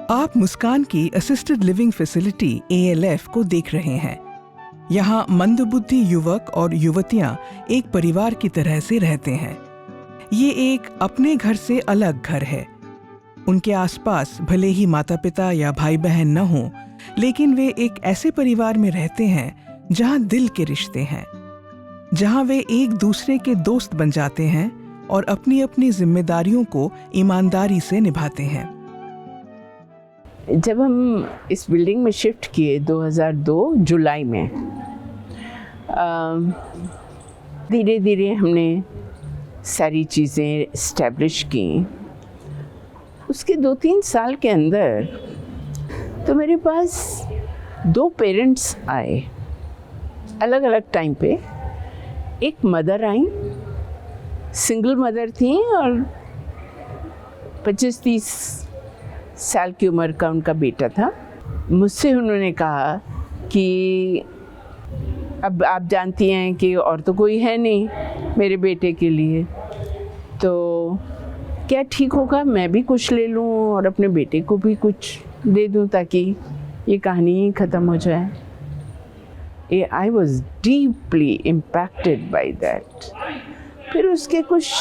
आप मुस्कान की assisted living facility ALF को देख रहे हैं। यहाँ मंदबुद्धि युवक और युवतियाँ एक परिवार की तरह से रहते हैं। ये एक अपने घर से अलग घर है। उनके आसपास भले ही माता पिता या भाई बहन न हों, लेकिन वे एक ऐसे परिवार में रहते हैं जहाँ दिल के रिश्ते हैं, जहाँ वे एक दूसरे के दोस्त बन जाते हैं और अपनी अपनी जिम्मेदारियों को ईमानदारी से निभाते हैं। जब हम इस बिल्डिंग में शिफ्ट किए 2002 जुलाई में, धीरे धीरे हमने सारी चीज़ें इस्टेब्लिश की। उसके 2-3 साल के अंदर तो मेरे पास 2 पेरेंट्स आए अलग अलग टाइम पे। एक मदर आई, सिंगल मदर थी और 25-30 साल की उम्र का उनका बेटा था। मुझसे उन्होंने कहा कि अब आप जानती हैं कि और तो कोई है नहीं मेरे बेटे के लिए, तो क्या ठीक होगा मैं भी कुछ ले लूँ और अपने बेटे को भी कुछ दे दूँ ताकि ये कहानी ही ख़त्म हो जाए। I was deeply impacted by that. फिर उसके कुछ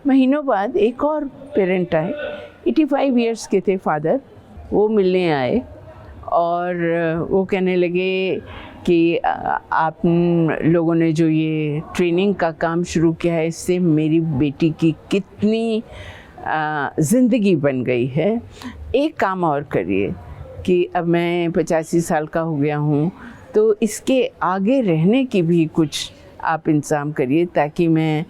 महीनों बाद एक और पेरेंट आए, 85 इयर्स के थे फादर। वो मिलने आए और वो कहने लगे कि आप लोगों ने जो ये ट्रेनिंग का काम शुरू किया है, इससे मेरी बेटी की कितनी ज़िंदगी बन गई है। एक काम और करिए कि अब मैं 85 साल का हो गया हूँ, तो इसके आगे रहने की भी कुछ आप इंतज़ाम करिए ताकि मैं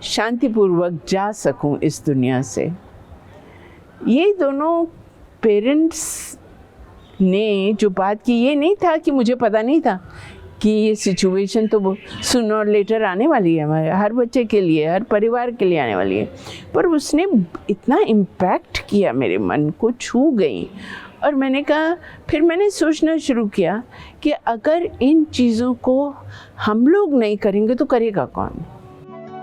शांतिपूर्वक जा सकूं इस दुनिया से। ये दोनों पेरेंट्स ने जो बात की, ये नहीं था कि मुझे पता नहीं था कि ये सिचुएशन तो सूनर और लेटर आने वाली है, हमारे हर बच्चे के लिए, हर परिवार के लिए आने वाली है। पर उसने इतना इम्पैक्ट किया, मेरे मन को छू गई। और मैंने कहा, फिर मैंने सोचना शुरू किया कि अगर इन चीज़ों को हम लोग नहीं करेंगे तो करेगा कौन।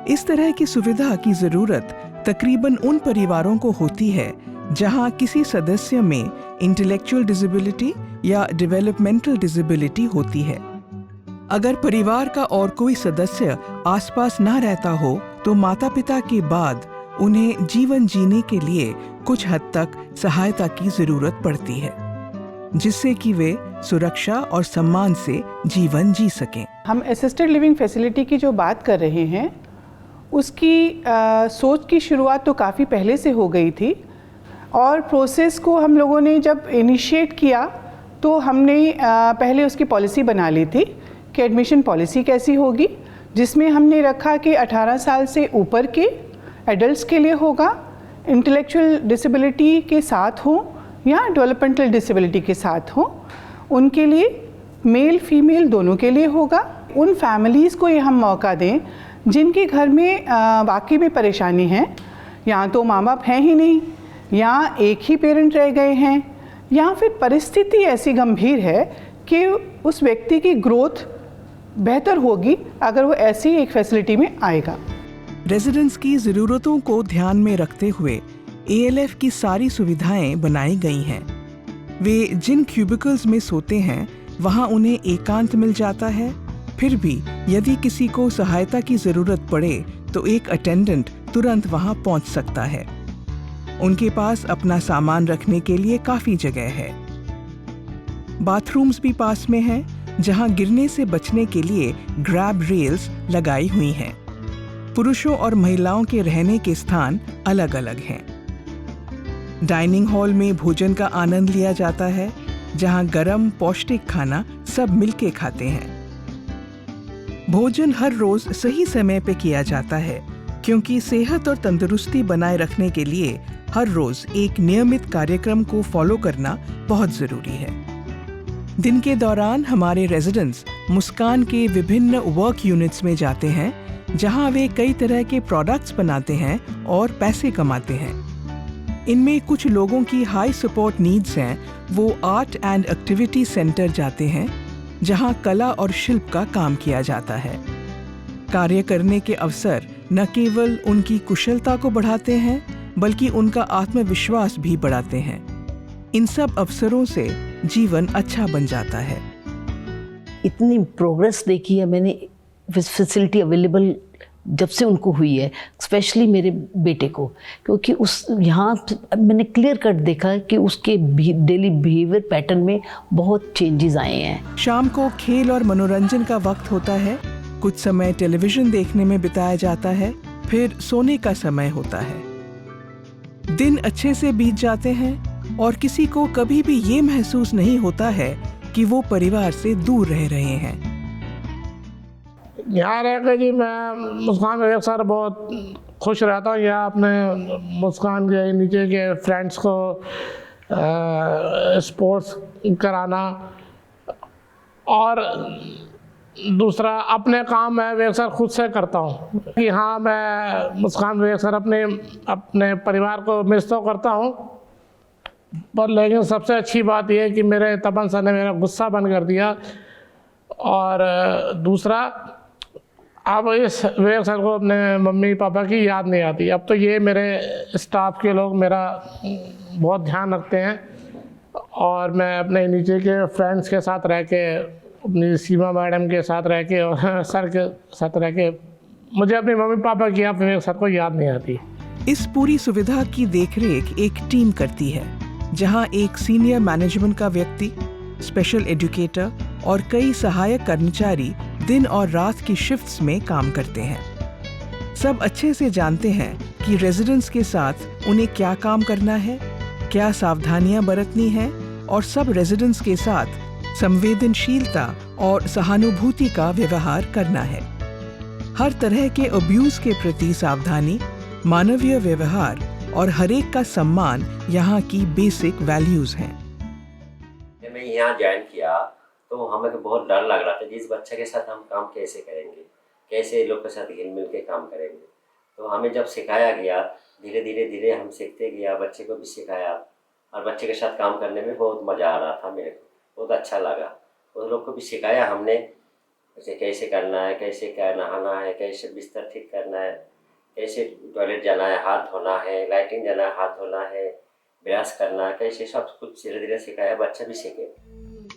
इस तरह की सुविधा की जरूरत तकरीबन उन परिवारों को होती है जहां किसी सदस्य में इंटेलेक्चुअल डिसेबिलिटी या डेवलपमेंटल डिसेबिलिटी होती है। अगर परिवार का और कोई सदस्य आसपास ना रहता हो तो माता पिता के बाद उन्हें जीवन जीने के लिए कुछ हद तक सहायता की जरूरत पड़ती है, जिससे कि वे सुरक्षा और सम्मान से जीवन जी सकें। हम असिस्टेड लिविंग फैसिलिटी की जो बात कर रहे हैं, उसकी सोच की शुरुआत तो काफ़ी पहले से हो गई थी और प्रोसेस को हम लोगों ने जब इनिशिएट किया तो हमने पहले उसकी पॉलिसी बना ली थी कि एडमिशन पॉलिसी कैसी होगी, जिसमें हमने रखा कि 18 साल से ऊपर के एडल्ट्स के लिए होगा, इंटेलेक्चुअल डिसेबिलिटी के साथ हो या डेवलपमेंटल डिसेबिलिटी के साथ हो, उनके लिए मेल फीमेल दोनों के लिए होगा। उन फैमिलीज़ को ये हम मौका दें जिनके घर में वाकई में परेशानी है, या तो माँ बाप हैं ही नहीं, या एक ही पेरेंट रह गए हैं, या फिर परिस्थिति ऐसी गंभीर है कि उस व्यक्ति की ग्रोथ बेहतर होगी अगर वो ऐसी एक फैसिलिटी में आएगा। रेजिडेंट्स की ज़रूरतों को ध्यान में रखते हुए ALF की सारी सुविधाएं बनाई गई हैं। वे जिन क्यूबिकल्स में सोते हैं वहां उन्हें एकांत मिल जाता है। फिर भी यदि किसी को सहायता की ज़रूरत पड़े तो एक अटेंडेंट तुरंत वहां पहुंच सकता है। उनके पास अपना सामान रखने के लिए काफ़ी जगह है। बाथरूम्स भी पास में हैं, जहां गिरने से बचने के लिए ग्रैब रेल्स लगाई हुई हैं। पुरुषों और महिलाओं के रहने के स्थान अलग अलग हैं। डाइनिंग हॉल में भोजन का आनंद लिया जाता है, जहां गरम पौष्टिक खाना सब मिलके खाते हैं। भोजन हर रोज सही समय पे किया जाता है, क्योंकि सेहत और तंदुरुस्ती बनाए रखने के लिए हर रोज एक नियमित कार्यक्रम को फॉलो करना बहुत जरूरी है। दिन के दौरान हमारे रेजिडेंट्स मुस्कान के विभिन्न वर्क यूनिट्स में जाते हैं, जहां वे कई तरह के प्रोडक्ट्स बनाते हैं और पैसे कमाते हैं। इनमें कुछ लोगों की हाई सपोर्ट नीड्स हैं, वो आर्ट एंड एक्टिविटी सेंटर जाते हैं, जहां कला और शिल्प का काम किया जाता है। कार्य करने के अवसर न केवल उनकी कुशलता को बढ़ाते हैं, बल्कि उनका आत्मविश्वास भी बढ़ाते हैं। इन सब अवसरों से जीवन अच्छा बन जाता है। इतनी प्रोग्रेस देखी है मैंने फैसिलिटी अवेलेबल जब से उनको हुई है, स्पेशली मेरे बेटे को, क्योंकि यहाँ मैंने क्लियर कट देखा कि उसके डेली बिहेवियर पैटर्न में बहुत चेंजेस आए हैं। शाम को खेल और मनोरंजन का वक्त होता है, कुछ समय टेलीविजन देखने में बिताया जाता है, फिर सोने का समय होता है। दिन अच्छे से बीत जाते हैं और किसी को कभी भी ये महसूस नहीं होता है कि वो परिवार से दूर रह रहे हैं। यहाँ रह कर जी मैं मुस्कान विवेक सर बहुत खुश रहता हूँ। यहाँ अपने मुस्कान के नीचे के फ्रेंड्स को स्पोर्ट्स कराना, और दूसरा अपने काम मैं विवेक सर खुद से करता हूँ कि हाँ मैं मुस्कान विवेक सर अपने परिवार को मिस तो करता हूँ, पर लेकिन सबसे अच्छी बात यह है कि मेरे तपन सर ने मेरा गुस्सा बंद कर दिया। और दूसरा, अब इस विवेक सर को अपने मम्मी पापा की याद नहीं आती। अब तो ये मेरे स्टाफ के लोग मेरा बहुत ध्यान रखते हैं, और मैं अपने नीचे के फ्रेंड्स के साथ रह के, अपनी सीमा मैडम के साथ रह के और सर के साथ रह के, मुझे अपनी मम्मी पापा की अब विवेक सर को याद नहीं आती। इस पूरी सुविधा की देखरेख एक टीम करती है, जहां एक सीनियर मैनेजमेंट का व्यक्ति, स्पेशल एजुकेटर और कई सहायक कर्मचारी दिन और रात की शिफ्ट्स में काम करते हैं। सब अच्छे से जानते हैं कि रेजिडेंट्स के साथ उन्हें क्या काम करना है, क्या सावधानियां बरतनी है, और सब रेजिडेंट्स के साथ संवेदनशीलता और सहानुभूति का व्यवहार करना है। हर तरह के अब्यूज के प्रति सावधानी, मानवीय व्यवहार और हरेक का सम्मान यहाँ की बेसिक वैल्यूज हैं। मैं यहाँ ज्वाइन किया तो हमें तो बहुत डर लग रहा था कि इस बच्चे के साथ हम काम कैसे करेंगे, कैसे लोग के साथ घिल मिल के काम करेंगे। तो हमें जब सिखाया गया, धीरे धीरे हम सीखते गया, बच्चे को भी सिखाया, और बच्चे के साथ काम करने में बहुत मज़ा आ रहा था। मेरे को बहुत अच्छा लगा। उन लोग को भी सिखाया हमने, जैसे कैसे करना है, कैसे क्या नहाना है, कैसे बिस्तर ठीक करना है, कैसे टॉयलेट जाना है, हाथ धोना है, लाइटिंग जाना है, हाथ धोना है, ब्रश करना है, कैसे सब कुछ धीरे धीरे सिखाया, बच्चा भी सीखे।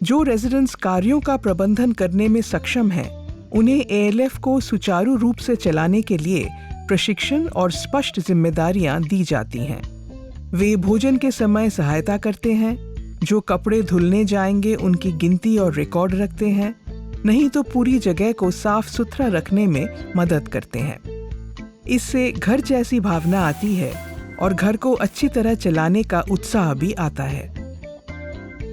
जो रेजिडेंट्स कार्यों का प्रबंधन करने में सक्षम हैं, उन्हें एएलएफ को सुचारू रूप से चलाने के लिए प्रशिक्षण और स्पष्ट जिम्मेदारियां दी जाती हैं। वे भोजन के समय सहायता करते हैं, जो कपड़े धुलने जाएंगे उनकी गिनती और रिकॉर्ड रखते हैं, नहीं तो पूरी जगह को साफ सुथरा रखने में मदद करते हैं। इससे घर जैसी भावना आती है और घर को अच्छी तरह चलाने का उत्साह भी आता है।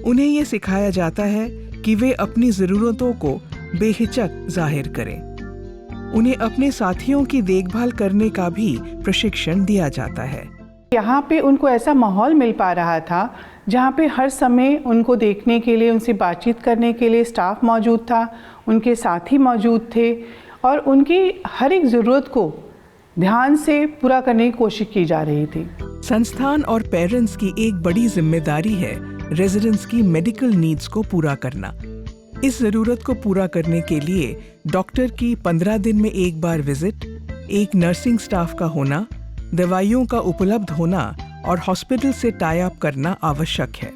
उन्हें ये सिखाया जाता है कि वे अपनी ज़रूरतों को बेहिचक जाहिर करें। उन्हें अपने साथियों की देखभाल करने का भी प्रशिक्षण दिया जाता है। यहाँ पे उनको ऐसा माहौल मिल पा रहा था जहाँ पे हर समय उनको देखने के लिए, उनसे बातचीत करने के लिए स्टाफ मौजूद था, उनके साथी मौजूद थे, और उनकी हर एक ज़रूरत को ध्यान से पूरा करने की कोशिश की जा रही थी। संस्थान और पेरेंट्स की एक बड़ी जिम्मेदारी है रेजिडेंट्स की मेडिकल नीड्स को पूरा करना। इस ज़रूरत को पूरा करने के लिए डॉक्टर की 15 दिन में एक बार विजिट, एक नर्सिंग स्टाफ का होना, दवाइयों का उपलब्ध होना और हॉस्पिटल से टाई अप करना आवश्यक है।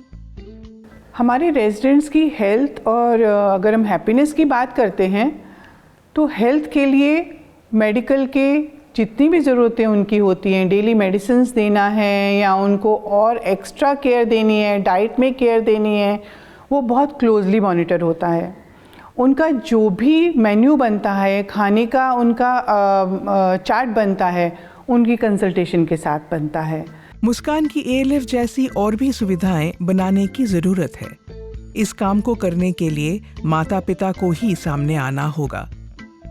हमारे रेजिडेंट्स की हेल्थ, और अगर हम हैप्पीनेस की बात करते हैं तो हेल्थ के लिए मेडिकल के जितनी भी ज़रूरतें उनकी होती हैं, डेली मेडिसिन्स देना है या उनको और एक्स्ट्रा केयर देनी है, डाइट में केयर देनी है, वो बहुत क्लोजली मॉनिटर होता है। उनका जो भी मेन्यू बनता है, खाने का उनका चार्ट बनता है, उनकी कंसल्टेशन के साथ बनता है। मुस्कान की एएलएफ जैसी और भी सुविधाएं बनाने की ज़रूरत है। इस काम को करने के लिए माता पिता को ही सामने आना होगा।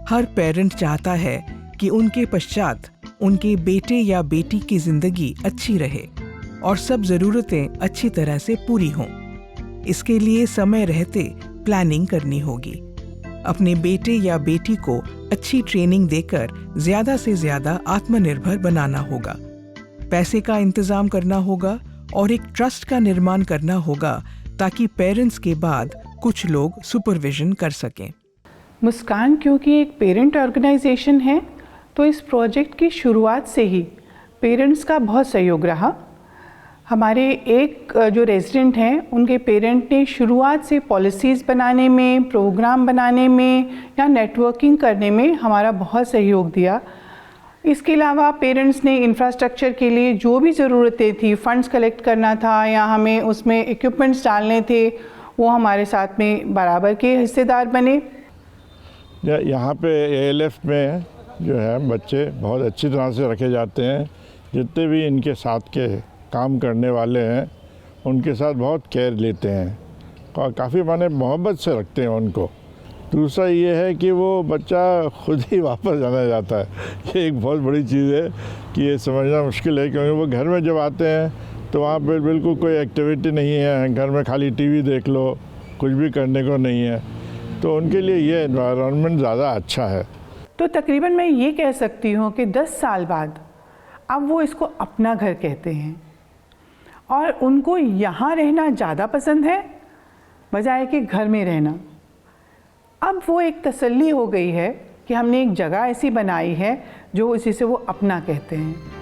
हर पेरेंट चाहता है कि उनके पश्चात उनके बेटे या बेटी की जिंदगी अच्छी रहे और सब ज़रूरतें अच्छी तरह से पूरी हों। इसके लिए समय रहते प्लानिंग करनी होगी। अपने बेटे या बेटी को अच्छी ट्रेनिंग देकर ज़्यादा से ज़्यादा आत्मनिर्भर बनाना होगा। पैसे का इंतज़ाम करना होगा और एक ट्रस्ट का निर्माण करना होगा ताकि पेरेंट्स के बाद कुछ लोग सुपरविजन कर सकें। मुस्कान क्योंकि एक पेरेंट ऑर्गेनाइजेशन है, तो इस प्रोजेक्ट की शुरुआत से ही पेरेंट्स का बहुत सहयोग रहा। हमारे एक जो रेजिडेंट हैं उनके पेरेंट ने शुरुआत से पॉलिसीज़ बनाने में, प्रोग्राम बनाने में या नेटवर्किंग करने में हमारा बहुत सहयोग दिया। इसके अलावा पेरेंट्स ने इंफ्रास्ट्रक्चर के लिए जो भी ज़रूरतें थी, फ़ंड्स कलेक्ट करना था या हमें उसमें इक्विपमेंट्स डालने थे, वो हमारे साथ में बराबर के हिस्सेदार बने। यहाँ पे ALF में जो है बच्चे बहुत अच्छी तरह से रखे जाते हैं। जितने भी इनके साथ के काम करने वाले हैं उनके साथ बहुत केयर लेते हैं और काफ़ी माने मोहब्बत से रखते हैं उनको। दूसरा ये है कि वो बच्चा खुद ही वापस जाना चाहता है। ये एक बहुत बड़ी चीज़ है कि ये समझना मुश्किल है, क्योंकि वो घर में जब आते हैं तो वहाँ पे बिल्कुल कोई एक्टिविटी नहीं है, घर में खाली TV देख लो, कुछ भी करने को नहीं है, तो उनके लिए ये एनवायरनमेंट ज़्यादा अच्छा है। तो तकरीबन मैं ये कह सकती हूँ कि 10 साल बाद अब वो इसको अपना घर कहते हैं और उनको यहाँ रहना ज़्यादा पसंद है बजाय कि घर में रहना। अब वो एक तसल्ली हो गई है कि हमने एक जगह ऐसी बनाई है जो इसी से वो अपना कहते हैं।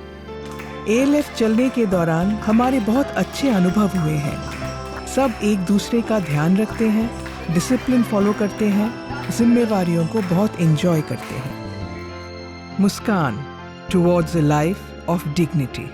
ALF चलने के दौरान हमारे बहुत अच्छे अनुभव हुए हैं। सब एक दूसरे का ध्यान रखते हैं, डिसिप्लिन फॉलो करते हैं, जिम्मेवारियों को बहुत एंजॉय करते हैं। Muskaan towards a life of dignity.